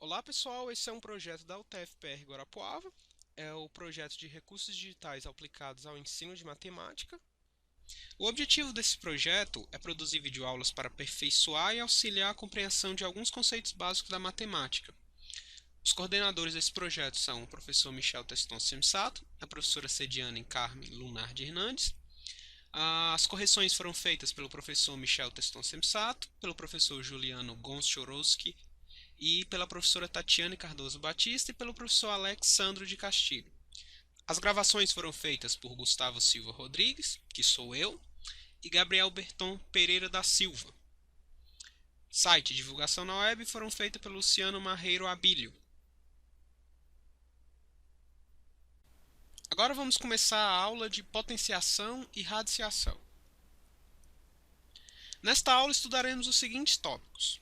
Olá pessoal, esse é um projeto da UTF-PR Guarapuava, é o projeto de recursos digitais aplicados ao ensino de matemática. O objetivo desse projeto é produzir videoaulas para aperfeiçoar e auxiliar a compreensão de alguns conceitos básicos da matemática. Os coordenadores desse projeto são o professor Michel Teston Sensato, a professora Cediane Carmen Lunardi Hernandes. As correções foram feitas pelo professor Michel Teston Sensato, pelo professor Juliano Gonchorowski e pela professora Tatiane Cardoso Batista e pelo professor Alexandro de Castilho. As gravações foram feitas por Gustavo Silva Rodrigues, que sou eu, e Gabriel Berton Pereira da Silva. Site e divulgação na web foram feitas pelo Luciano Marreiro Abílio. Agora vamos começar a aula de potenciação e radiciação. Nesta aula estudaremos os seguintes tópicos: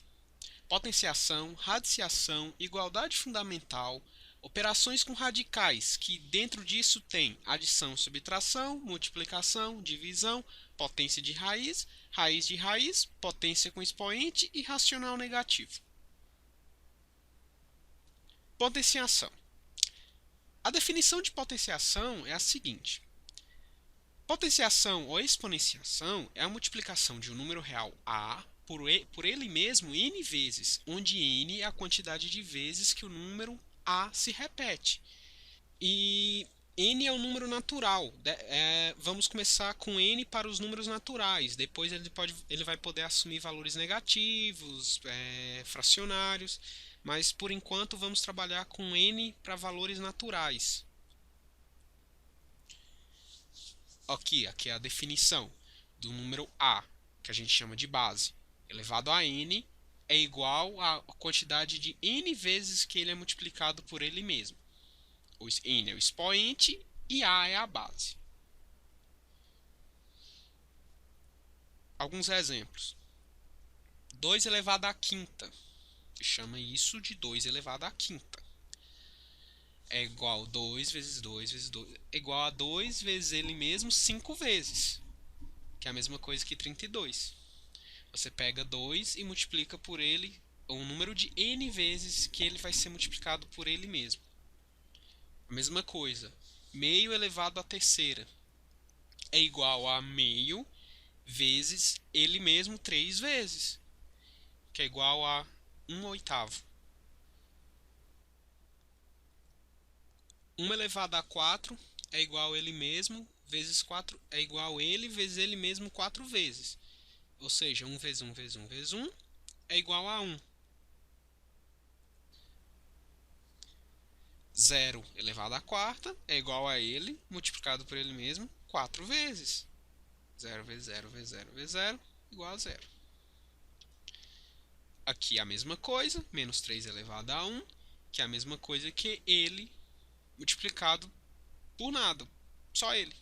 potenciação, radiciação, igualdade fundamental, operações com radicais, que dentro disso tem adição, subtração, multiplicação, divisão, potência de raiz, raiz de raiz, potência com expoente e racional negativo. Potenciação. A definição de potenciação é a seguinte: potenciação ou exponenciação é a multiplicação de um número real a por ele mesmo n vezes, onde n é a quantidade de vezes que o número a se repete. E n é um número natural. Vamos começar com n para os números naturais. Depois ele vai poder assumir valores negativos, fracionários. Mas por enquanto vamos trabalhar com n para valores naturais. Aqui é a definição do número a, que a gente chama de base, elevado a n é igual à quantidade de n vezes que ele é multiplicado por ele mesmo. O n é o expoente e a é a base. Alguns exemplos. 2 elevado à quinta. Se chama isso de 2 elevado à quinta. É igual a 2 vezes 2 vezes 2. É igual a 2 vezes ele mesmo 5 vezes. Que é a mesma coisa que 32. Você pega 2 e multiplica por ele o número de n vezes que ele vai ser multiplicado por ele mesmo. A mesma coisa, meio elevado à terceira é igual a meio vezes ele mesmo 3 vezes, que é igual a 1 oitavo. 1 elevado a 4 é igual a ele mesmo vezes 4 é igual a ele vezes ele mesmo 4 vezes. Ou seja, 1 vezes 1 vezes 1 vezes 1 é igual a 1. 0 elevado à quarta é igual a ele, multiplicado por ele mesmo, 4 vezes. 0 vezes 0 vezes 0 vezes 0 igual a 0. Aqui a mesma coisa, menos 3 elevado a 1, que é a mesma coisa que ele multiplicado por nada, só ele.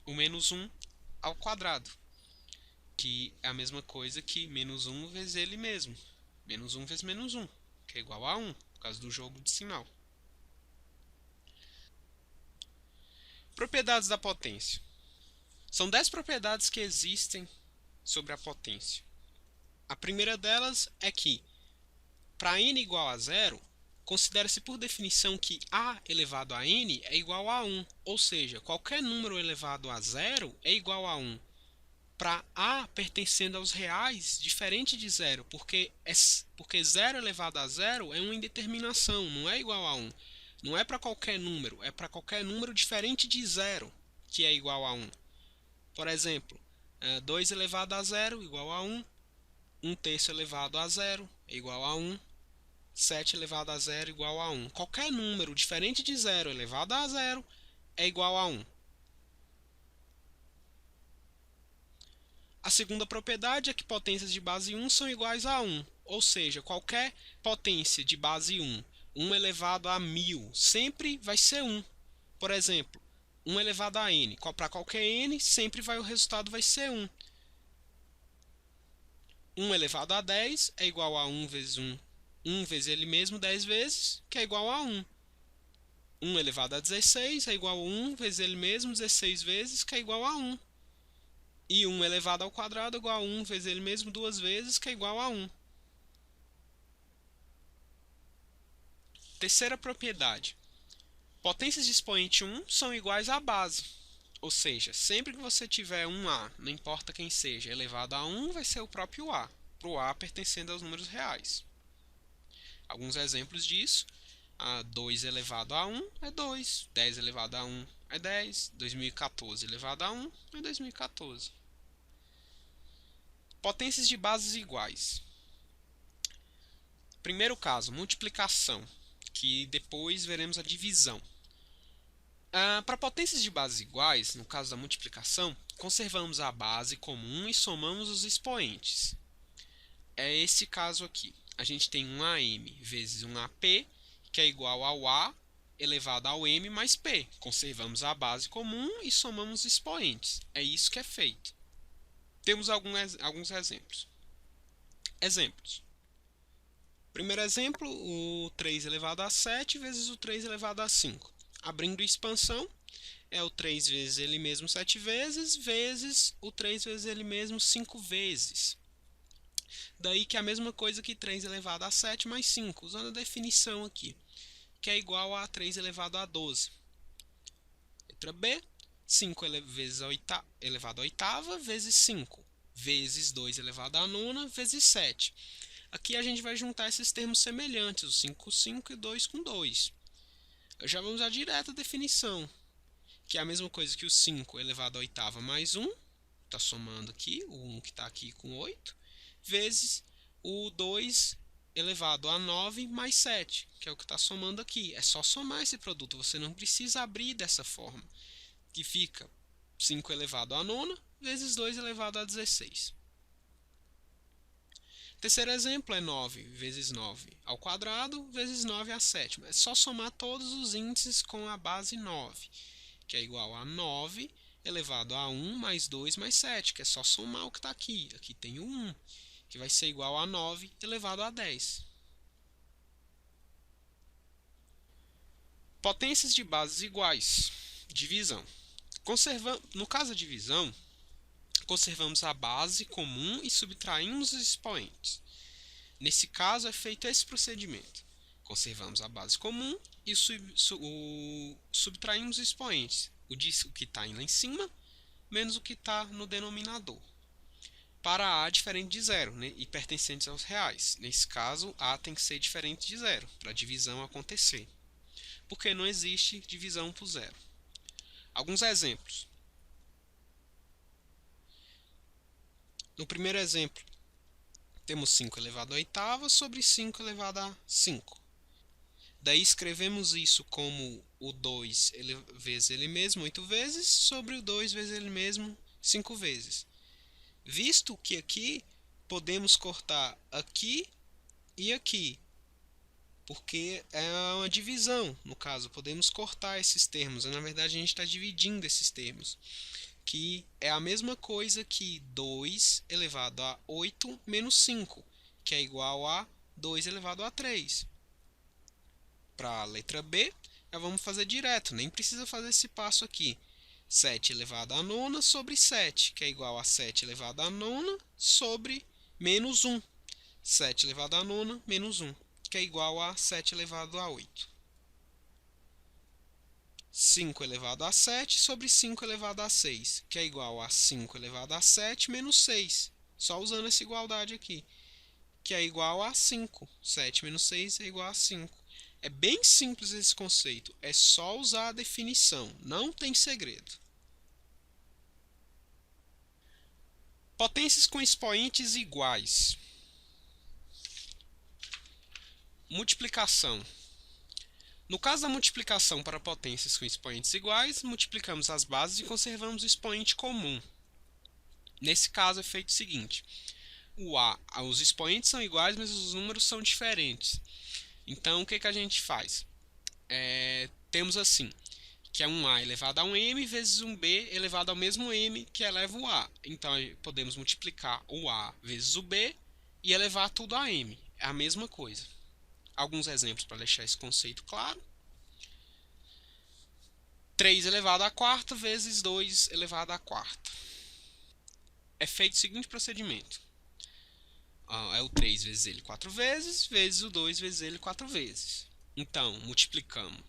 O menos 1 ao quadrado, que é a mesma coisa que menos 1 vezes ele mesmo. Menos 1 vezes menos 1, que é igual a 1, por causa do jogo de sinal. Propriedades da potência. São 10 propriedades que existem sobre a potência. A primeira delas é que, para n igual a 0, considera-se por definição que a elevado a n é igual a 1, ou seja, qualquer número elevado a 0 é igual a 1. Para a pertencendo aos reais, diferente de 0, porque 0 elevado a 0 é uma indeterminação, não é igual a 1. Não é para qualquer número, é para qualquer número diferente de 0, que é igual a 1. Por exemplo, 2 elevado a 0 igual a 1, 1 terço elevado a 0 é igual a 1, 7 elevado a 0 igual a 1. Qualquer número diferente de 0 elevado a 0 é igual a 1. A segunda propriedade é que potências de base 1 são iguais a 1, ou seja, qualquer potência de base 1, 1 elevado a 1000, sempre vai ser 1. Por exemplo, 1 elevado a n, para qualquer n, sempre o resultado vai ser 1. 1 elevado a 10 é igual a 1 vezes 1, 1 vezes ele mesmo 10 vezes, que é igual a 1. 1 elevado a 16 é igual a 1 vezes ele mesmo 16 vezes, que é igual a 1. E 1 elevado ao quadrado é igual a 1 vezes ele mesmo 2 vezes, que é igual a 1. Terceira propriedade. Potências de expoente 1 são iguais à base. Ou seja, sempre que você tiver um A, não importa quem seja, elevado a 1, vai ser o próprio A, para o A pertencendo aos números reais. Alguns exemplos disso: 2 elevado a 1 é 2, 10 elevado a 1 é 10, 2014 elevado a 1 é 2014. Potências de bases iguais. Primeiro caso, multiplicação, que depois veremos a divisão. Para potências de bases iguais, no caso da multiplicação, conservamos a base comum e somamos os expoentes. É esse caso aqui. A gente tem um AM vezes um AP, que é igual ao A elevado ao M mais P. Conservamos a base comum e somamos os expoentes. É isso que é feito. Temos alguns exemplos. Exemplos. Primeiro exemplo, o 3 elevado a 7 vezes o 3 elevado a 5. Abrindo expansão, é o 3 vezes ele mesmo 7 vezes, vezes o 3 vezes ele mesmo 5 vezes. Daí que é a mesma coisa que 3 elevado a 7 mais 5, usando a definição aqui, que é igual a 3 elevado a 12. Letra B, 5 elevado a oitava vezes 5, vezes 2 elevado a nona vezes 7. Aqui a gente vai juntar esses termos semelhantes, o 5 com 5 e 2 com 2. Já vamos à direta definição, que é a mesma coisa que o 5 elevado à oitava mais 1, está somando aqui, o 1 que está aqui com 8, vezes o 2 elevado a 9 mais 7, que é o que está somando aqui. É só somar esse produto, você não precisa abrir dessa forma, que fica 5 elevado a nona vezes 2 elevado a 16. Terceiro exemplo é 9 vezes 9 ao quadrado vezes 9 à sétima. É só somar todos os índices com a base 9, que é igual a 9 elevado a 1 mais 2 mais 7, que é só somar o que está aqui. Aqui tem o 1, que vai ser igual a 9 elevado a 10. Potências de bases iguais. Divisão. No caso da divisão, conservamos a base comum e subtraímos os expoentes. Nesse caso, é feito esse procedimento. Conservamos a base comum e subtraímos os expoentes. O que está lá em cima, menos o que está no denominador. Para A diferente de zero, né, e pertencentes aos reais. Nesse caso, A tem que ser diferente de zero, para a divisão acontecer. Porque não existe divisão por zero. Alguns exemplos. No primeiro exemplo, temos 5 elevado a oitava sobre 5 elevado a 5. Daí escrevemos isso como o 2 vezes ele mesmo 8 vezes sobre o 2 vezes ele mesmo 5 vezes. Visto que aqui podemos cortar aqui e aqui, porque é uma divisão, no caso, podemos cortar esses termos. Na verdade, a gente está dividindo esses termos, que é a mesma coisa que 2 elevado a 8 menos 5, que é igual a 2 elevado a 3. Para a letra B, já vamos fazer direto, nem precisa fazer esse passo aqui. 7 elevado a nona sobre 7, que é igual a 7 elevado a nona sobre menos 1. 7 elevado a nona menos 1, que é igual a 7 elevado a 8. 5 elevado a 7 sobre 5 elevado a 6, que é igual a 5 elevado a 7 menos 6. Só usando essa igualdade aqui, que é igual a 5. 7 menos 6 é igual a 5. É bem simples esse conceito, é só usar a definição, não tem segredo. Potências com expoentes iguais. Multiplicação. No caso da multiplicação para potências com expoentes iguais, multiplicamos as bases e conservamos o expoente comum. Nesse caso é feito o seguinte: os expoentes são iguais, mas os números são diferentes. Então, o que a gente faz? Temos assim, que é um A elevado a um M vezes um B elevado ao mesmo M que eleva o A. Então, podemos multiplicar o A vezes o B e elevar tudo a M. É a mesma coisa. Alguns exemplos para deixar esse conceito claro. 3 elevado à quarta vezes 2 elevado à quarta. É feito o seguinte procedimento. É o 3 vezes ele 4 vezes, vezes o 2 vezes ele 4 vezes. Então, multiplicamos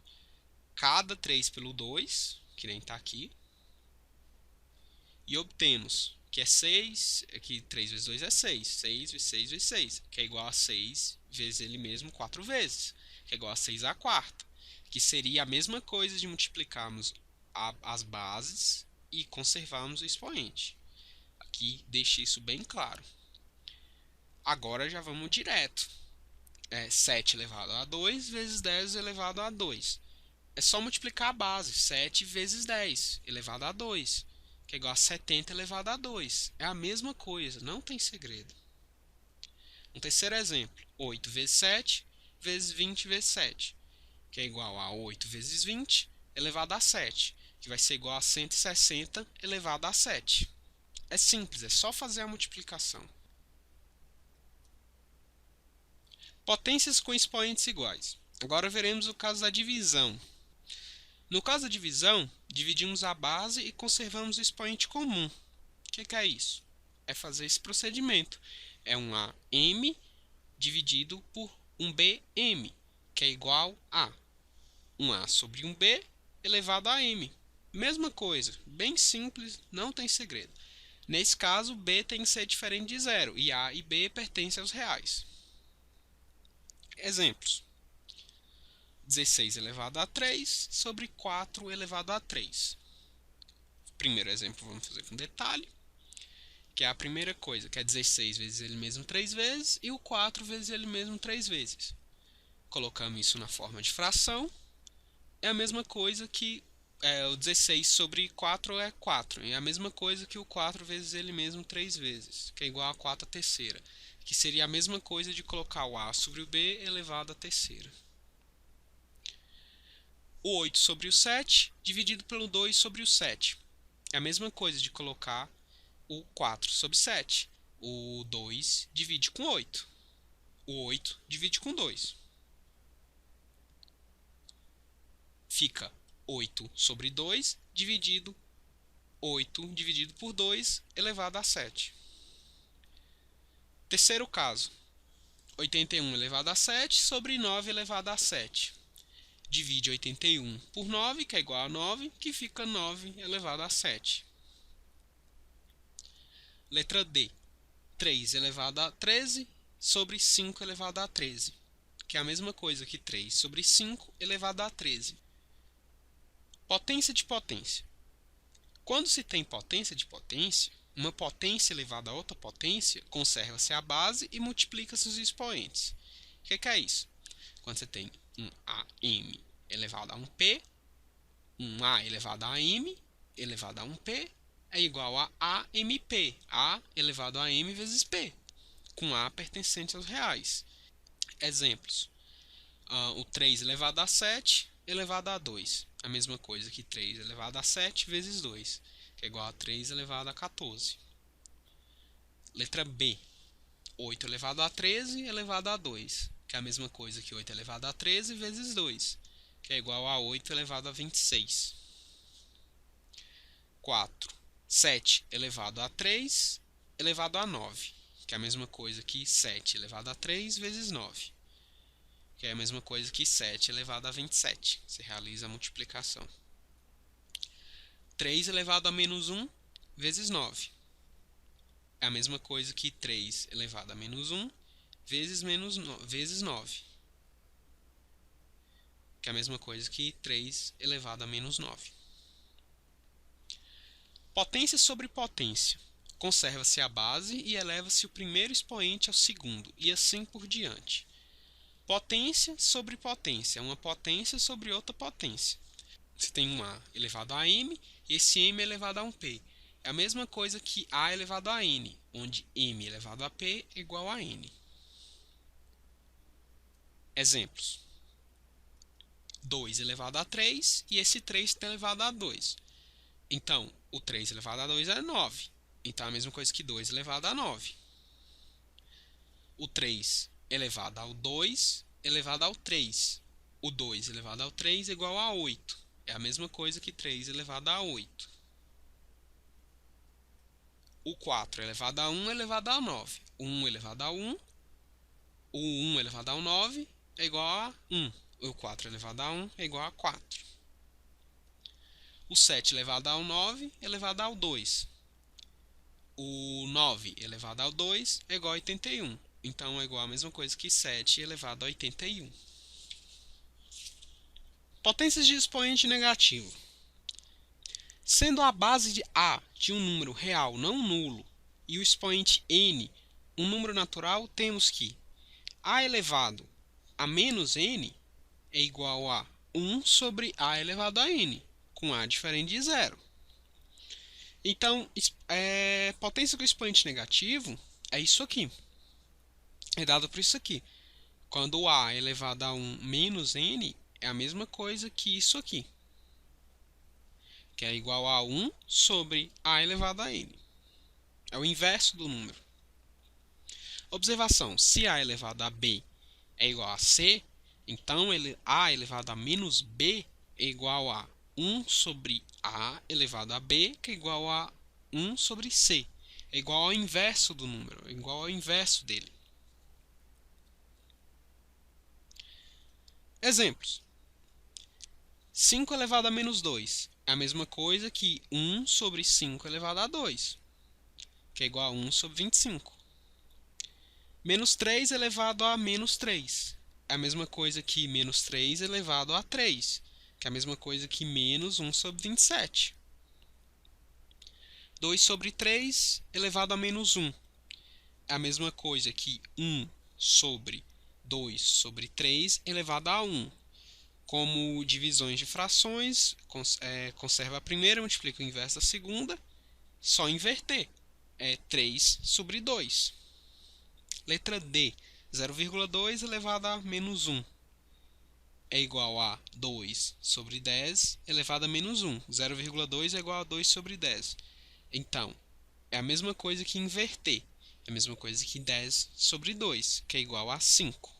cada 3 pelo 2, que nem está aqui, e obtemos que é 6, que 3 vezes 2 é 6, 6 vezes 6 vezes 6, que é igual a 6 vezes ele mesmo 4 vezes, que é igual a 6 à quarta, que seria a mesma coisa de multiplicarmos as bases e conservarmos o expoente. Aqui deixe isso bem claro. Agora já vamos direto. 7 elevado a 2 vezes 10 elevado a 2. É só multiplicar a base, 7 vezes 10 elevado a 2, que é igual a 70 elevado a 2. É a mesma coisa, não tem segredo. Um terceiro exemplo, 8 vezes 7 vezes 20 vezes 7, que é igual a 8 vezes 20 elevado a 7, que vai ser igual a 160 elevado a 7. É simples, é só fazer a multiplicação. Potências com expoentes iguais. Agora veremos o caso da divisão. No caso da divisão, dividimos a base e conservamos o expoente comum. O que é isso? É fazer esse procedimento. É um AM dividido por um BM, que é igual a 1A sobre 1B elevado a M. Mesma coisa, bem simples, não tem segredo. Nesse caso, B tem que ser diferente de zero, e A e B pertencem aos reais. Exemplos. 16 elevado a 3 sobre 4 elevado a 3. Primeiro exemplo vamos fazer com detalhe, que é a primeira coisa, que é 16 vezes ele mesmo 3 vezes, e o 4 vezes ele mesmo 3 vezes. Colocamos isso na forma de fração, é a mesma coisa que o 16 sobre 4 é 4, é a mesma coisa que o 4 vezes ele mesmo 3 vezes, que é igual a 4 à terceira, que seria a mesma coisa de colocar o A sobre o B elevado à terceira. O 8 sobre o 7 dividido pelo 2 sobre o 7. É a mesma coisa de colocar o 4 sobre 7. O 2 divide com 8. O 8 divide com 2. Fica 8 sobre 2 dividido 8 dividido por 2 elevado a 7. Terceiro caso. 81 elevado a 7 sobre 9 elevado a 7. Divide 81 por 9, que é igual a 9, que fica 9 elevado a 7. Letra D. 3 elevado a 13 sobre 5 elevado a 13, que é a mesma coisa que 3 sobre 5 elevado a 13. Potência de potência. Quando se tem potência de potência, uma potência elevada a outra potência, conserva-se a base e multiplica-se os expoentes. O que é isso? Quando você tem um AM elevado a um P, um A elevado a M elevado a um P, é igual a AMP, A elevado a M vezes P, com A pertencente aos reais. Exemplos. O 3 elevado a 7 elevado a 2, a mesma coisa que 3 elevado a 7 vezes 2, que é igual a 3 elevado a 14. Letra B. 8 elevado a 13 elevado a 2, que é a mesma coisa que 8 elevado a 13 vezes 2, que é igual a 8 elevado a 26. 4. 7 elevado a 3 elevado a 9, que é a mesma coisa que 7 elevado a 3 vezes 9, que é a mesma coisa que 7 elevado a 27. Você realiza a multiplicação. 3 elevado a menos 1 vezes 9. É a mesma coisa que 3 elevado a menos 1 vezes 9. Que é a mesma coisa que 3 elevado a menos 9. Potência sobre potência. Conserva-se a base e eleva-se o primeiro expoente ao segundo, e assim por diante. Potência sobre potência, uma potência sobre outra potência. Você tem um A elevado a M, e esse M é elevado a um P. É a mesma coisa que A elevado a N, onde M elevado a P é igual a N. Exemplos. 2 elevado a 3, e esse 3 está elevado a 2. Então, o 3 elevado a 2 é 9. Então, é a mesma coisa que 2 elevado a 9. O 3 elevado ao 2 elevado ao 3. O 2 elevado ao 3 é igual a 8. É a mesma coisa que 3 elevado a 8. O 4 elevado a 1 elevado a 9. O 1 elevado a 1. O 1 elevado ao 9 é igual a 1. O 4 elevado a 1 é igual a 4. O 7 elevado ao 9 elevado ao 2. O 9 elevado ao 2 é igual a 81. Então, é igual a mesma coisa que 7 elevado a 81. Potências de expoente negativo. Sendo a base de A de um número real não nulo e o expoente n um número natural, temos que A elevado a menos n é igual a 1 sobre A elevado a n, com A diferente de zero. Então, potência com expoente negativo é isso aqui. É dado por isso aqui. Quando A elevado a 1 menos n é a mesma coisa que isso aqui, que é igual a 1 sobre A elevado a n. É o inverso do número. Observação: se A elevado a b é igual a c, então A elevado a menos b é igual a 1 sobre A elevado a b, que é igual a 1 sobre c. É igual ao inverso do número, é igual ao inverso dele. Exemplos: 5 elevado a menos 2 é a mesma coisa que 1 sobre 5 elevado a 2, que é igual a 1 sobre 25. Menos 3 elevado a menos 3 é a mesma coisa que menos 3 elevado a 3, que é a mesma coisa que menos 1 sobre 27. 2 sobre 3 elevado a menos 1 é a mesma coisa que 1 sobre 2 sobre 3 elevado a 1. Como divisões de frações, conserva a primeira, multiplica o inverso da segunda, só inverter. É 3 sobre 2. Letra D, 0,2 elevado a menos 1 é igual a 2 sobre 10 elevado a menos 1. 0,2 é igual a 2 sobre 10. Então, é a mesma coisa que inverter. É a mesma coisa que 10 sobre 2, que é igual a 5.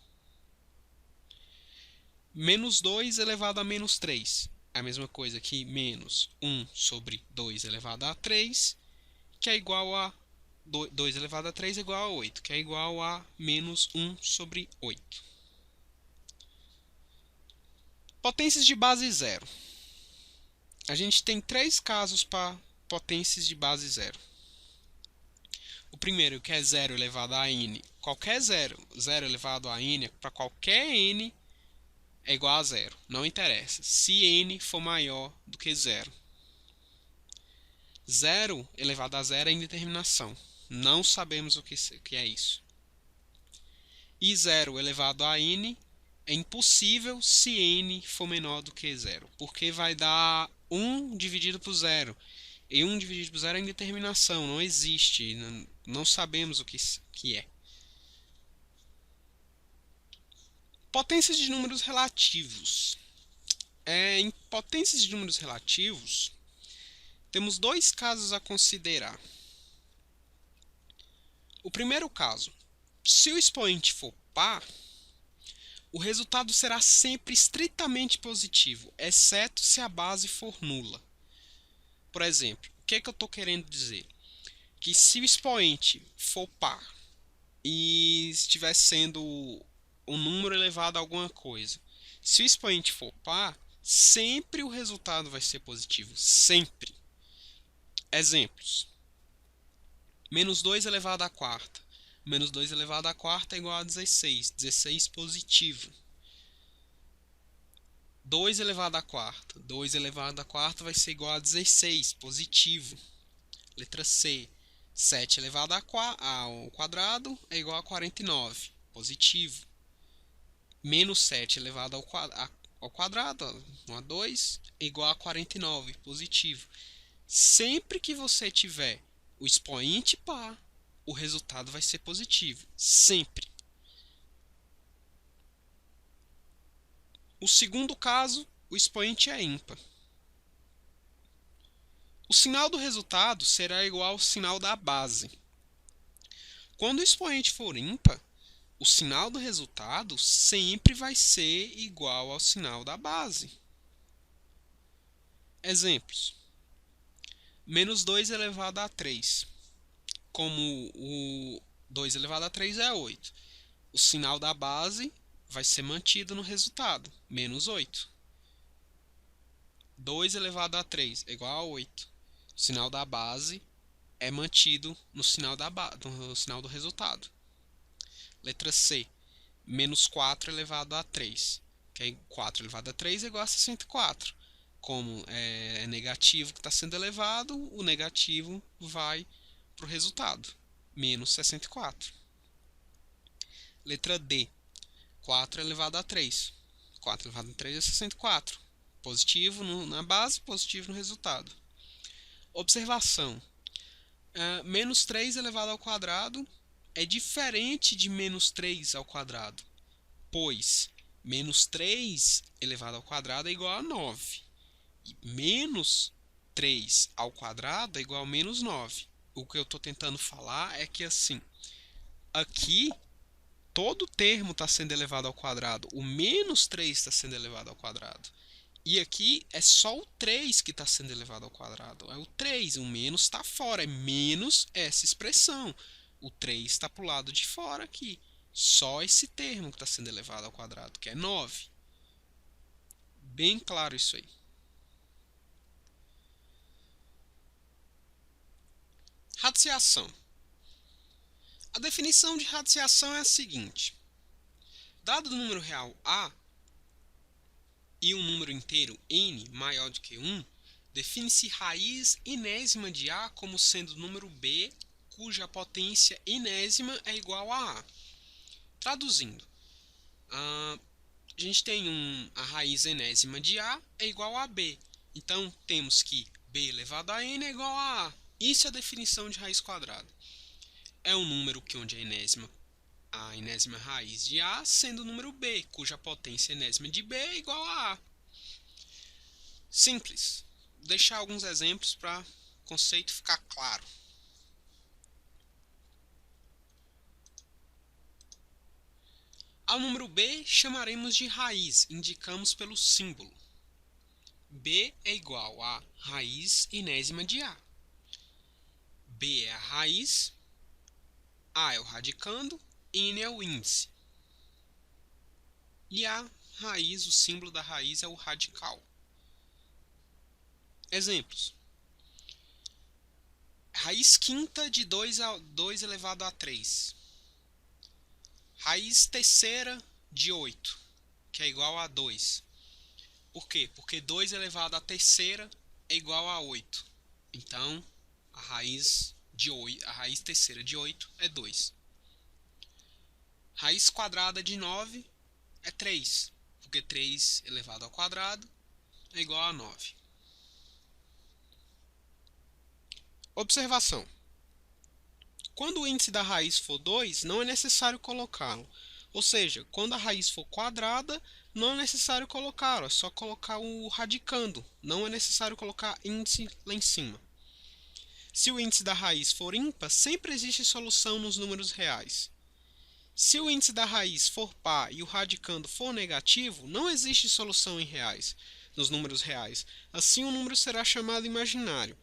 Menos 2 elevado a menos 3 é a mesma coisa que menos 1 sobre 2 elevado a 3, que é igual a 2 elevado a 3 é igual a 8, que é igual a menos 1 sobre 8. Potências de base zero. A gente tem três casos para potências de base zero. O primeiro, que é 0 elevado a n. Qualquer 0 elevado a n, para qualquer n, é igual a zero. Não interessa. Se n for maior do que zero. 0 elevado a zero é indeterminação. Não sabemos o que é isso. E 0 elevado a n é impossível se n for menor do que zero. Porque vai dar 1 dividido por zero. E 1 dividido por zero é indeterminação. Não existe. Não sabemos o que é. Potências de números relativos. Em potências de números relativos, temos dois casos a considerar. O primeiro caso, se o expoente for par, o resultado será sempre estritamente positivo, exceto se a base for nula. Por exemplo, o que é que eu estou querendo dizer? Que se o expoente for par e estiver sendo um número elevado a alguma coisa, se o expoente for par, sempre o resultado vai ser positivo, sempre. Exemplos: menos 2 elevado à quarta. Menos 2 elevado à quarta é igual a 16. 16 positivo. 2 elevado à quarta. 2 elevado à quarta vai ser igual a 16, positivo. Letra C. 7 elevado ao quadrado é igual a 49, positivo. Menos 7 elevado ao quadrado, 1 a 2, é igual a 49, positivo. Sempre que você tiver o expoente par, o resultado vai ser positivo. Sempre. O segundo caso, o expoente é ímpar. O sinal do resultado será igual ao sinal da base. Quando o expoente for ímpar, o sinal do resultado sempre vai ser igual ao sinal da base. Exemplos: menos 2 elevado a 3. Como o 2 elevado a 3 é 8. O sinal da base vai ser mantido no resultado, menos 8. 2 elevado a 3 é igual a 8. O sinal da base é mantido no sinal do resultado. Letra C, menos 4 elevado a 3. Que é 4 elevado a 3 é igual a 64. Como é negativo que está sendo elevado, o negativo vai para o resultado, menos 64. Letra D, 4 elevado a 3. 4 elevado a 3 é 64. Positivo na base, positivo no resultado. Observação. Menos 3 elevado ao quadrado é diferente de menos 3 ao quadrado, pois menos 3 elevado ao quadrado é igual a 9. E menos 3 ao quadrado é igual a menos 9. O que eu estou tentando falar é que assim, aqui todo termo está sendo elevado ao quadrado, o menos 3 está sendo elevado ao quadrado. E aqui é só o 3 que está sendo elevado ao quadrado. É o 3, o menos está fora, é menos essa expressão. O 3 está para o lado de fora aqui. Só esse termo que está sendo elevado ao quadrado, que é 9. Bem claro isso aí. Radiciação. A definição de radiciação é a seguinte. Dado o número real A e um número inteiro n maior do que 1, define-se raiz enésima de A como sendo o número B cuja potência enésima é igual a A. Traduzindo, a gente tem a raiz enésima de A é igual a B. Então, temos que B elevado a n é igual a A. Isso é a definição de raiz quadrada. É um número que onde a enésima raiz de A sendo o número B, cuja potência enésima de B é igual a A. Simples. Vou deixar alguns exemplos para o conceito ficar claro. Ao número B chamaremos de raiz, indicamos pelo símbolo. B é igual a raiz enésima de A. B é a raiz, A é o radicando, N é o índice. E a raiz, o símbolo da raiz é o radical. Exemplos. Raiz quinta de 2 elevado a 3. Raiz terceira de 8, que é igual a 2. Por quê? Porque 2 elevado à terceira é igual a 8. Então, a raiz terceira de 8 é 2. Raiz quadrada de 9 é 3, porque 3 elevado ao quadrado é igual a 9. Observação. Quando o índice da raiz for 2, não é necessário colocá-lo. Ou seja, quando a raiz for quadrada, não é necessário colocá-lo, é só colocar o radicando. Não é necessário colocar índice lá em cima. Se o índice da raiz for ímpar, sempre existe solução nos números reais. Se o índice da raiz for par e o radicando for negativo, não existe solução em reais, nos números reais. Assim, o número será chamado imaginário.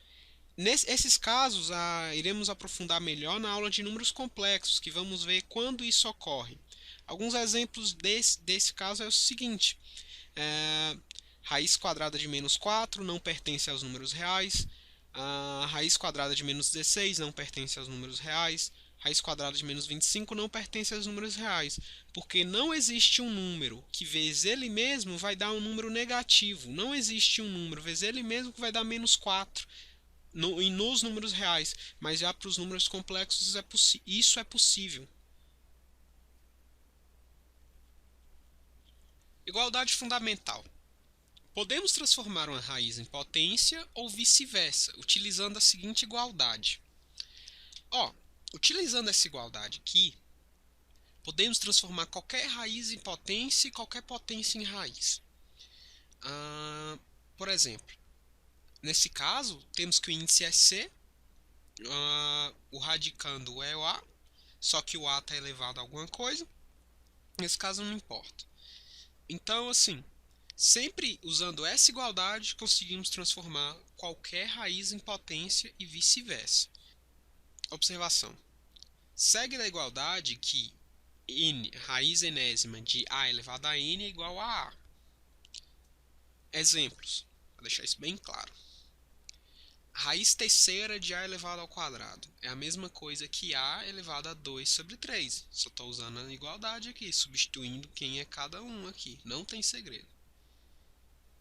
Nesses casos, iremos aprofundar melhor na aula de números complexos, que vamos ver quando isso ocorre. Alguns exemplos desse caso é o seguinte. Raiz quadrada de menos 4 não pertence aos números reais. A raiz quadrada de menos 16 não pertence aos números reais. Raiz quadrada de menos 25 não pertence aos números reais, porque não existe um número que vezes ele mesmo vai dar um número negativo. Não existe um número vezes ele mesmo que vai dar menos 4. Nos números reais, mas já para os números complexos isso é possível. Igualdade fundamental. Podemos transformar uma raiz em potência ou vice-versa, utilizando a seguinte igualdade. Utilizando essa igualdade aqui, podemos transformar qualquer raiz em potência e qualquer potência em raiz. Por exemplo, nesse caso, temos que o índice é C, o radicando é o A, só que o A está elevado a alguma coisa. Nesse caso não importa. Então, assim, sempre usando essa igualdade, conseguimos transformar qualquer raiz em potência e vice-versa. Observação. Segue da igualdade que raiz enésima de a elevado a n é igual a A. Exemplos, para deixar isso bem claro. Raiz terceira de a elevado ao quadrado é a mesma coisa que a elevado a 2 sobre 3. Só estou usando a igualdade aqui, substituindo quem é cada um aqui. Não tem segredo.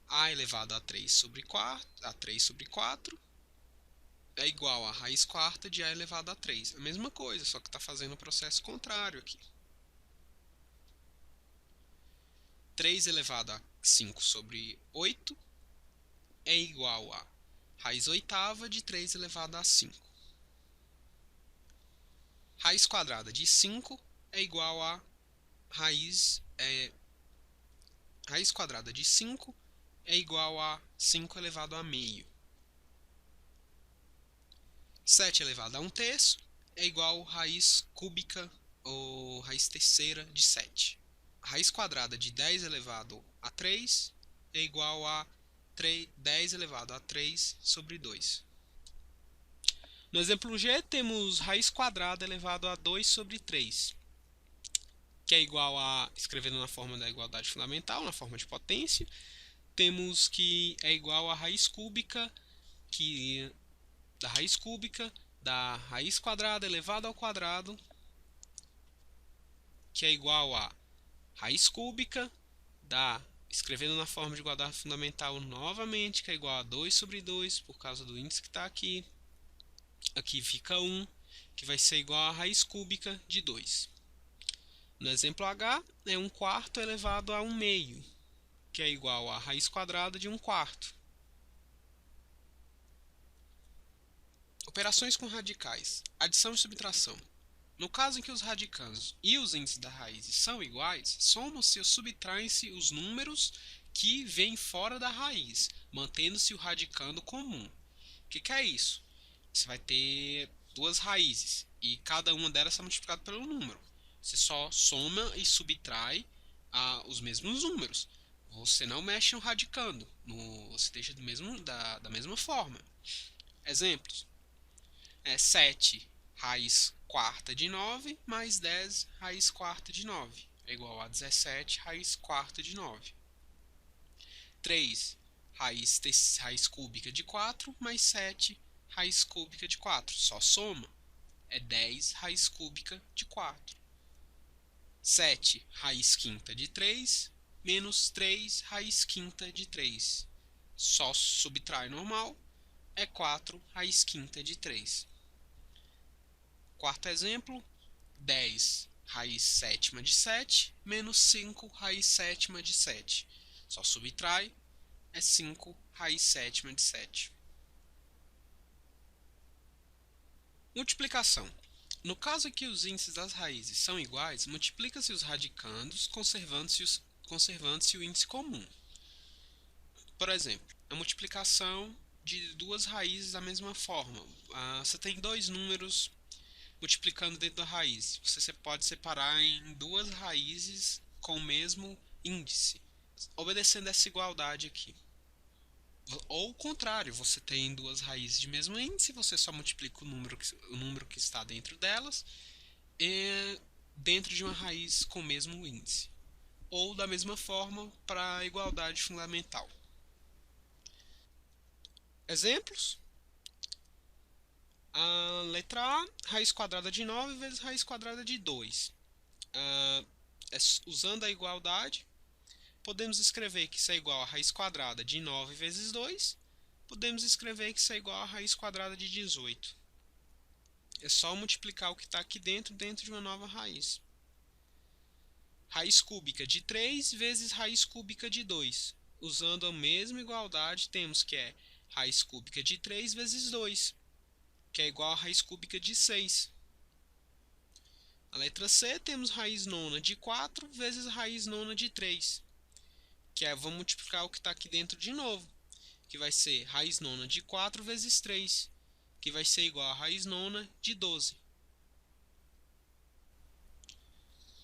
A elevado a 3 sobre 4 é igual a raiz quarta de a elevado a 3. A mesma coisa, só que está fazendo o processo contrário aqui. 3 elevado a 5 sobre 8 é igual a raiz oitava de 3 elevado a 5. Raiz quadrada de 5 é igual a raiz quadrada de 5 é igual a 5 elevado a meio. 7 elevado a 1/3 é igual a raiz cúbica ou raiz terceira de 7. Raiz quadrada de 10 elevado a 3 é igual a 10 elevado a 3 sobre 2. No exemplo G, temos raiz quadrada elevado a 2 sobre 3, que é igual a, escrevendo na forma da igualdade fundamental, na forma de potência, temos que é igual a raiz cúbica da raiz quadrada elevada ao quadrado, que é igual a raiz cúbica escrevendo na forma de igualdade fundamental novamente, que é igual a 2 sobre 2, por causa do índice que está aqui. Aqui fica 1, que vai ser igual a raiz cúbica de 2. No exemplo H, é 1/4 elevado a 1/2, que é igual a raiz quadrada de 1/4. Operações com radicais. Adição e subtração. No caso em que os radicandos e os índices da raiz são iguais, somam-se ou subtraem-se os números que vêm fora da raiz, mantendo-se o radicando comum. O que é isso? Você vai ter duas raízes e cada uma delas está multiplicada pelo número. Você só soma e subtrai os mesmos números. Você não mexe no radicando, você deixa da mesma forma. Exemplos. 7 raiz quarta de 9 mais 10 raiz quarta de 9 é igual a 17 raiz quarta de 9. 3 raiz cúbica de 4 mais 7 raiz cúbica de 4. Só soma. É 10 raiz cúbica de 4. 7 raiz quinta de 3 menos 3 raiz quinta de 3. Só subtrai normal. É 4 raiz quinta de 3. Quarto exemplo, 10 raiz sétima de 7 menos 5 raiz sétima de 7. Só subtrai, é 5 raiz sétima de 7. Multiplicação. No caso em que os índices das raízes são iguais, multiplica-se os radicandos, conservando-se o índice comum. Por exemplo, a multiplicação de duas raízes da mesma forma. Você tem dois números multiplicando dentro da raiz. Você pode separar em duas raízes com o mesmo índice, obedecendo essa igualdade aqui. Ou o contrário, você tem duas raízes de mesmo índice, você só multiplica o número que está dentro delas dentro de uma raiz com o mesmo índice. Ou da mesma forma para a igualdade fundamental. Exemplos. A letra A, raiz quadrada de 9 vezes raiz quadrada de 2. Usando a igualdade, podemos escrever que isso é igual a raiz quadrada de 9 vezes 2. Podemos escrever que isso é igual a raiz quadrada de 18. É só multiplicar o que está aqui dentro de uma nova raiz. Raiz cúbica de 3 vezes raiz cúbica de 2. Usando a mesma igualdade, temos que é raiz cúbica de 3 vezes 2, que é igual a raiz cúbica de 6. Na letra C, temos raiz nona de 4 vezes raiz nona de 3, que é, vamos multiplicar o que está aqui dentro de novo, que vai ser raiz nona de 4 vezes 3, que vai ser igual a raiz nona de 12.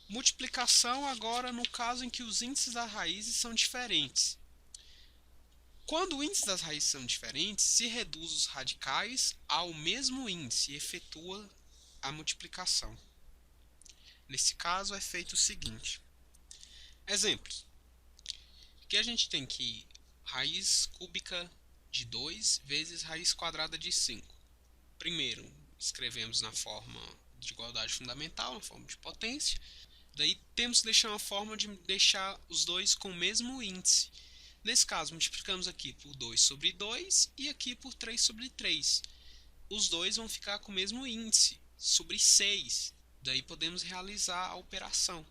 Multiplicação agora no caso em que os índices das raízes são diferentes. Quando os índices das raízes são diferentes, se reduz os radicais ao mesmo índice e efetua a multiplicação. Nesse caso é feito o seguinte. Exemplos. Aqui a gente tem que raiz cúbica de 2 vezes raiz quadrada de 5. Primeiro, escrevemos na forma de igualdade fundamental, na forma de potência. Daí temos que deixar uma forma de deixar os dois com o mesmo índice. Nesse caso, multiplicamos aqui por 2 sobre 2 e aqui por 3 sobre 3. Os dois vão ficar com o mesmo índice, sobre 6. Daí podemos realizar a operação.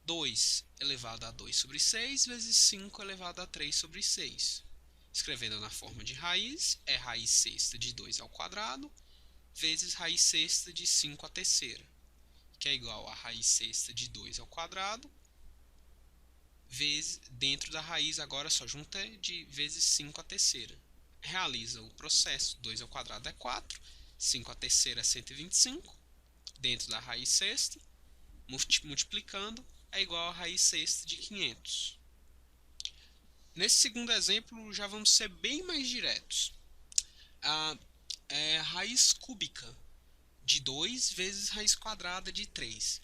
2 elevado a 2 sobre 6 vezes 5 elevado a 3 sobre 6. Escrevendo na forma de raiz, é raiz sexta de 2 ao quadrado vezes raiz sexta de 5 à terceira, que é igual a raiz sexta de 2 ao quadrado, vezes, dentro da raiz agora só junta de vezes 5 à terceira. Realiza o processo, 2 ao quadrado é 4, 5 à terceira é 125, dentro da raiz sexta, multiplicando, é igual a raiz sexta de 500. Nesse segundo exemplo, já vamos ser bem mais diretos. Raiz cúbica de 2 vezes raiz quadrada de 3.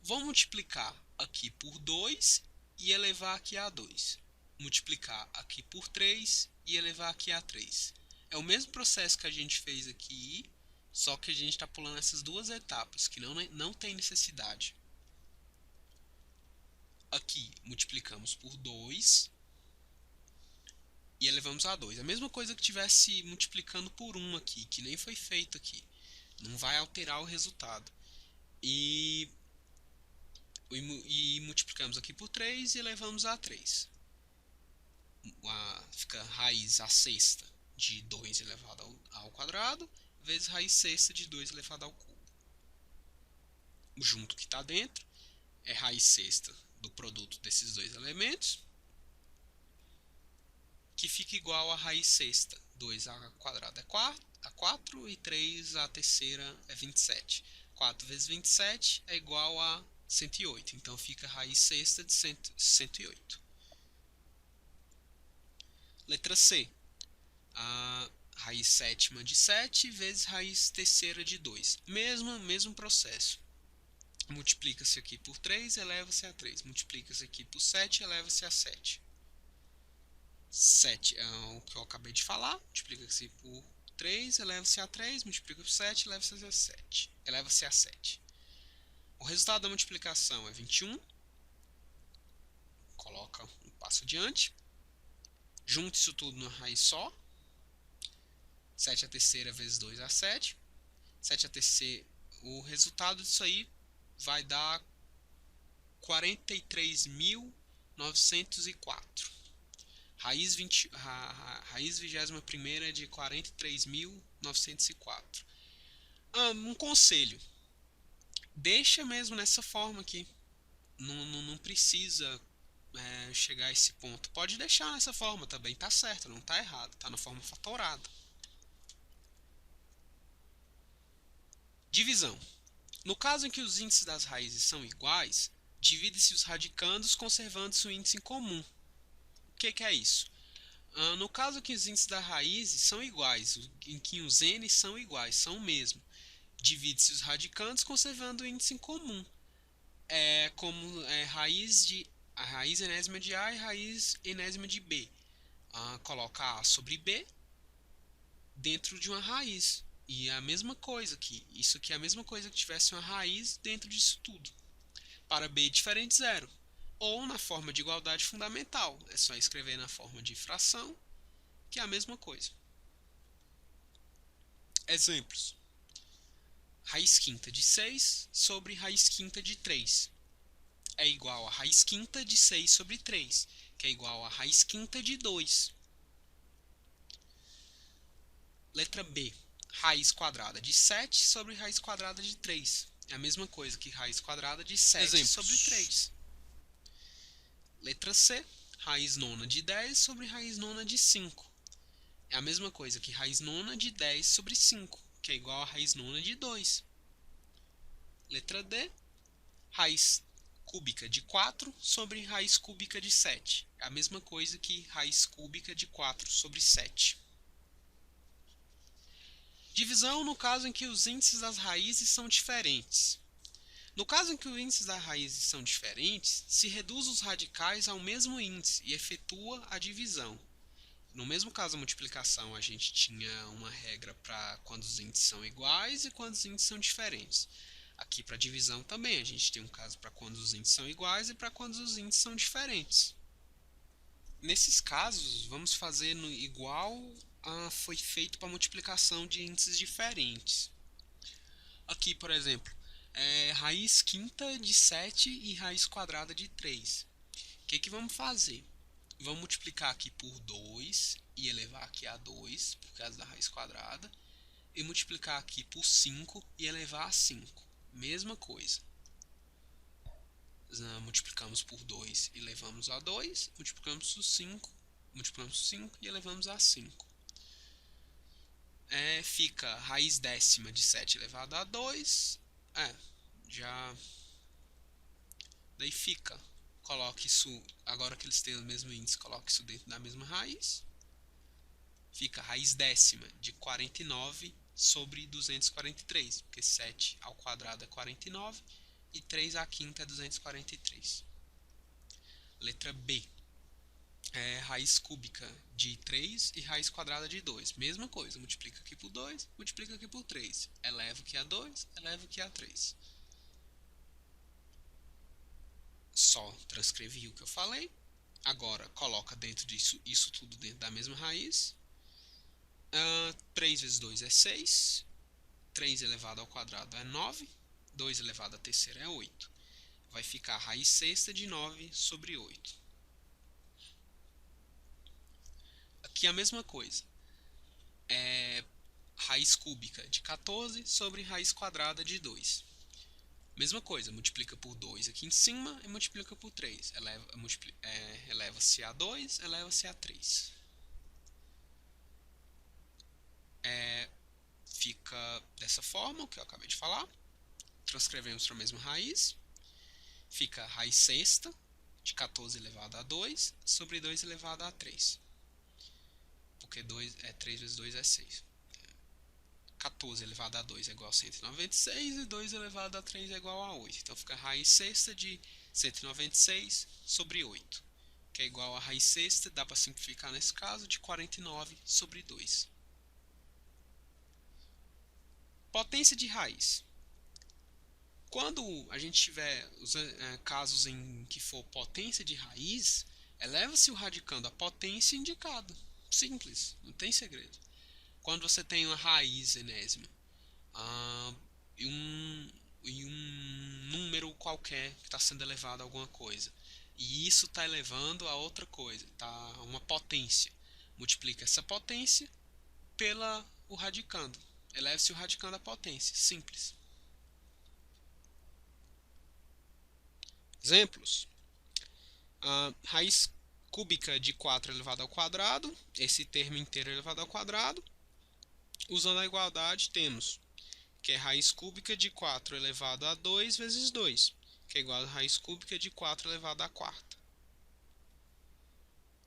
Vou multiplicar aqui por 2 e elevar aqui a 2. Multiplicar aqui por 3 e elevar aqui a 3. É o mesmo processo que a gente fez aqui, só que a gente está pulando essas duas etapas, que não tem necessidade. Aqui multiplicamos por 2 e elevamos a 2. A mesma coisa que tivesse multiplicando por 1 aqui, que nem foi feito aqui. Não vai alterar o resultado. E multiplicamos aqui por 3 e elevamos a 3. Fica raiz a sexta de 2 elevado ao quadrado vezes raiz sexta de 2 elevado ao cubo. O junto que está dentro é raiz sexta do produto desses dois elementos, que fica igual a raiz sexta. 2 ao quadrado é 4 e 3 à terceira é 27. 4 vezes 27 é igual a 108. Então fica raiz sexta de 108. Letra C. A raiz sétima de 7 vezes raiz terceira de 2. Mesmo processo. Multiplica-se aqui por 3, eleva-se a 3. Multiplica-se aqui por 7, eleva-se a 7. 7 é o que eu acabei de falar. Multiplica-se por 3, eleva-se a 3. Multiplica por 7, eleva-se a 7. Eleva-se a 7. O resultado da multiplicação é 21. Coloca um passo adiante. Junte isso tudo numa raiz só. 7 à terceira vezes 2 a 7. 7 à terceira. O resultado disso aí vai dar 43.904. Raiz 21ª de 43.904. Um conselho. Deixa mesmo nessa forma aqui. Não precisa chegar a esse ponto. Pode deixar nessa forma também. Tá certo, não tá errado. Tá na forma fatorada. Divisão. No caso em que os índices das raízes são iguais, divide-se os radicandos conservando-se o índice em comum. O que é isso? No caso em que os índices das raízes são iguais, em que os n são iguais, são o mesmo, divide-se os radicandos conservando o índice em comum. Como a raiz enésima de A e raiz enésima de B. Coloca A sobre B dentro de uma raiz. E é a mesma coisa aqui. Isso aqui é a mesma coisa que tivesse uma raiz dentro disso tudo. Para B diferente, zero. Ou na forma de igualdade fundamental. É só escrever na forma de fração, que é a mesma coisa. Exemplos. Raiz quinta de 6 sobre raiz quinta de 3. É igual a raiz quinta de 6 sobre 3, que é igual a raiz quinta de 2. Letra B. Raiz quadrada de 7 sobre raiz quadrada de 3. É a mesma coisa que raiz quadrada de 7 Exemplos. Sobre 3. Letra C. Raiz nona de 10 sobre raiz nona de 5. É a mesma coisa que raiz nona de 10 sobre 5, que é igual a raiz nona de 2. Letra D. Raiz cúbica de 4 sobre raiz cúbica de 7. É a mesma coisa que raiz cúbica de 4 sobre 7. Divisão no caso em que os índices das raízes são diferentes. No caso em que os índices das raízes são diferentes, se reduz os radicais ao mesmo índice e efetua a divisão. No mesmo caso da multiplicação, a gente tinha uma regra para quando os índices são iguais e quando os índices são diferentes. Aqui para divisão também, a gente tem um caso para quando os índices são iguais e para quando os índices são diferentes. Nesses casos, vamos fazer no igual foi feito para multiplicação de índices diferentes. Aqui, por exemplo, raiz quinta de 7 e raiz quadrada de 3. O que vamos fazer? Vamos multiplicar aqui por 2 e elevar aqui a 2 por causa da raiz quadrada. E multiplicar aqui por 5 e elevar a 5. Mesma coisa. Multiplicamos por 2 e elevamos a 2. Multiplicamos por 5 e elevamos a 5. Fica raiz décima de 7 elevado a 2. Daí fica. Coloque isso, agora que eles têm o mesmo índice, coloque isso dentro da mesma raiz. Fica raiz décima de 49 sobre 243, porque 7 ao quadrado é 49 e 3 à quinta é 243. Letra B. Raiz cúbica de 3 e raiz quadrada de 2. Mesma coisa, multiplica aqui por 2, multiplica aqui por 3. Eleva aqui a 2, eleva aqui a 3. Só transcrevi o que eu falei. Agora, coloca dentro disso, isso tudo dentro da mesma raiz. 3 vezes 2 é 6. 3 elevado ao quadrado é 9. 2 elevado à terceira é 8. Vai ficar a raiz sexta de 9 sobre 8. Aqui a mesma coisa. Raiz cúbica de 14 sobre raiz quadrada de 2. Mesma coisa, multiplica por 2 aqui em cima e multiplica por 3. Eleva-se a 2, eleva-se a 3. Fica dessa forma, o que eu acabei de falar. Transcrevemos para a mesma raiz. Fica raiz sexta de 14 elevado a 2 sobre 2 elevado a 3. Porque 3 vezes 2 é 6. 14 elevado a 2 é igual a 196 e 2 elevado a 3 é igual a 8. Então fica a raiz sexta de 196 sobre 8, que é igual a raiz sexta, dá para simplificar nesse caso, de 49 sobre 2. Potência de raiz. Quando a gente tiver casos em que for potência de raiz, eleva-se o radicando a potência indicada. Simples, não tem segredo. Quando você tem uma raiz enésima e um número qualquer que está sendo elevado a alguma coisa, e isso está elevando a outra coisa, tá? Uma potência. Multiplica essa potência pela o radicando. Eleve-se o radicando à potência. Simples. Exemplos. Raiz cúbica de 4 elevado ao quadrado. Esse termo inteiro elevado ao quadrado. Usando a igualdade, temos que é raiz cúbica de 4 elevado a 2 vezes 2, que é igual a raiz cúbica de 4 elevado à quarta.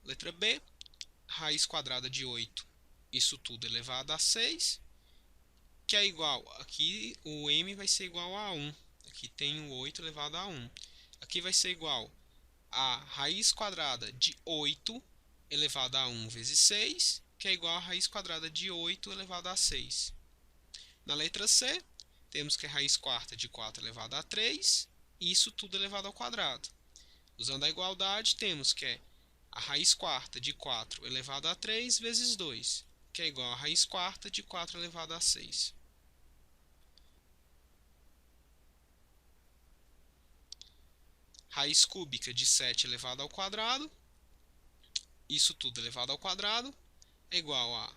Letra B, raiz quadrada de 8, isso tudo elevado a 6, que é igual, aqui o m vai ser igual a 1, aqui tem o 8 elevado a 1. Aqui vai ser igual a raiz quadrada de 8 elevado a 1 vezes 6, que é igual a raiz quadrada de 8 elevado a 6. Na letra C, temos que é raiz quarta de 4 elevado a 3, isso tudo elevado ao quadrado. Usando a igualdade, temos que é a raiz quarta de 4 elevado a 3 vezes 2, que é igual a raiz quarta de 4 elevado a 6. Raiz cúbica de 7 elevado ao quadrado, isso tudo elevado ao quadrado, é igual a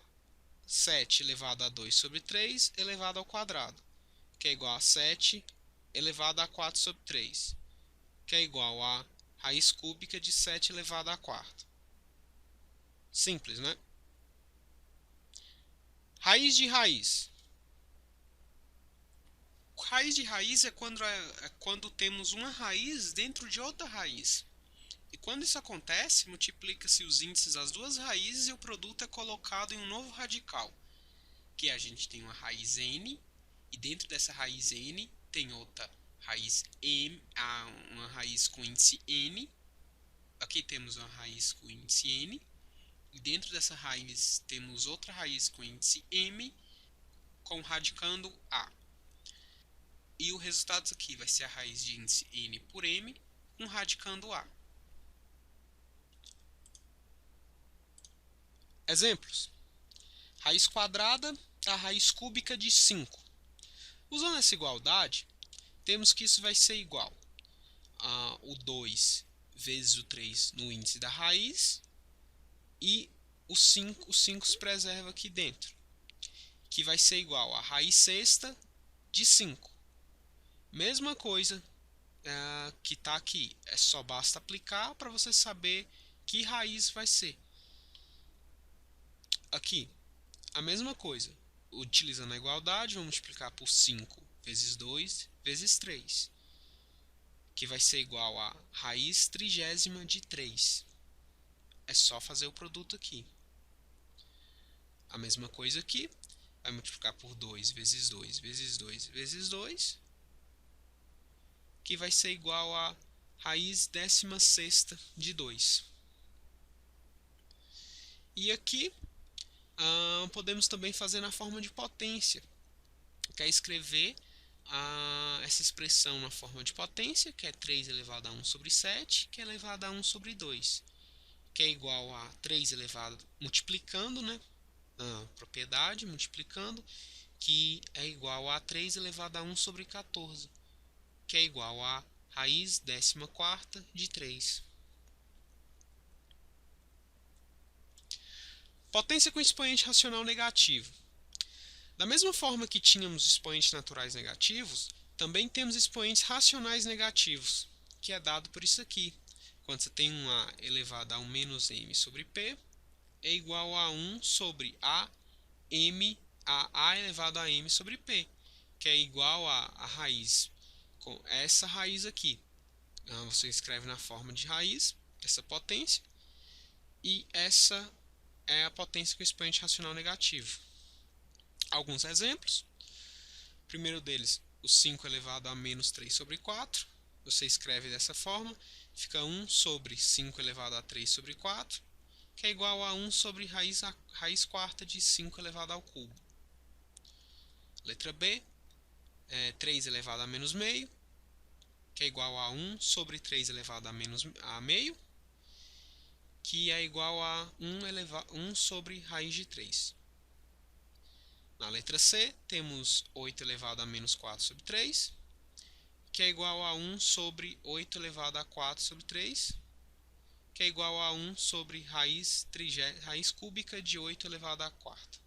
7 elevado a 2 sobre 3 elevado ao quadrado, que é igual a 7 elevado a 4 sobre 3, que é igual a raiz cúbica de 7 elevado à quarta. Simples, né? Raiz de raiz. Raiz de raiz é quando temos uma raiz dentro de outra raiz. E quando isso acontece, multiplica-se os índices das duas raízes e o produto é colocado em um novo radical. Que a gente tem uma raiz n, e dentro dessa raiz n tem outra raiz m, uma raiz com índice n. Aqui temos uma raiz com índice n. E dentro dessa raiz temos outra raiz com índice m com radicando a. E o resultado aqui vai ser a raiz de índice n por m com radicando a. Exemplos. Raiz quadrada da raiz cúbica de 5. Usando essa igualdade, temos que isso vai ser igual a o 2 vezes o 3 no índice da raiz e o 5 se preserva aqui dentro, que vai ser igual a raiz sexta de 5. Mesma coisa que está aqui, só basta aplicar para você saber que raiz vai ser. Aqui, a mesma coisa, utilizando a igualdade, vamos multiplicar por 5 vezes 2 vezes 3, que vai ser igual a raiz trigésima de 3. É só fazer o produto aqui. A mesma coisa aqui, vai multiplicar por 2 vezes 2 vezes 2 vezes 2, que vai ser igual a raiz 16ª de 2. E aqui, podemos também fazer na forma de potência, que é escrever essa expressão na forma de potência, que é 3 elevado a 1 sobre 7, que é elevado a 1 sobre 2, que é igual a 3 elevado, multiplicando, né, a propriedade, multiplicando, que é igual a 3 elevado a 1 sobre 14, que é igual a raiz 14ª de 3. Potência com expoente racional negativo. Da mesma forma que tínhamos expoentes naturais negativos, também temos expoentes racionais negativos, que é dado por isso aqui. Quando você tem um A elevado a 1 menos m sobre p, é igual a 1 sobre a elevado a m sobre p, que é igual a raiz com essa raiz aqui. Você escreve na forma de raiz, essa potência, e essa é a potência com expoente racional negativo. Alguns exemplos. O primeiro deles, o 5 elevado a menos 3 sobre 4. Você escreve dessa forma, fica 1 sobre 5 elevado a 3 sobre 4, que é igual a 1 sobre raiz quarta de 5 elevado ao cubo. Letra B, 3 elevado a menos meio, que é igual a 1 sobre 3 elevado a meio, que é igual a 1 sobre raiz de 3. Na letra C, temos 8 elevado a menos 4 sobre 3, que é igual a 1 sobre 8 elevado a 4 sobre 3, que é igual a 1 sobre raiz cúbica de 8 elevado a 4.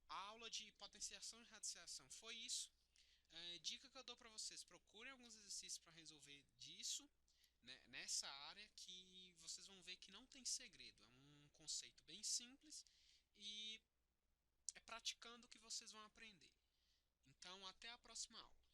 A aula de potenciação e radiciação foi isso. Dica que eu dou para vocês, procurem alguns exercícios para resolver disso, né, nessa área, que vocês vão ver que não tem segredo. É um conceito bem simples e é praticando que vocês vão aprender. Então, até a próxima aula.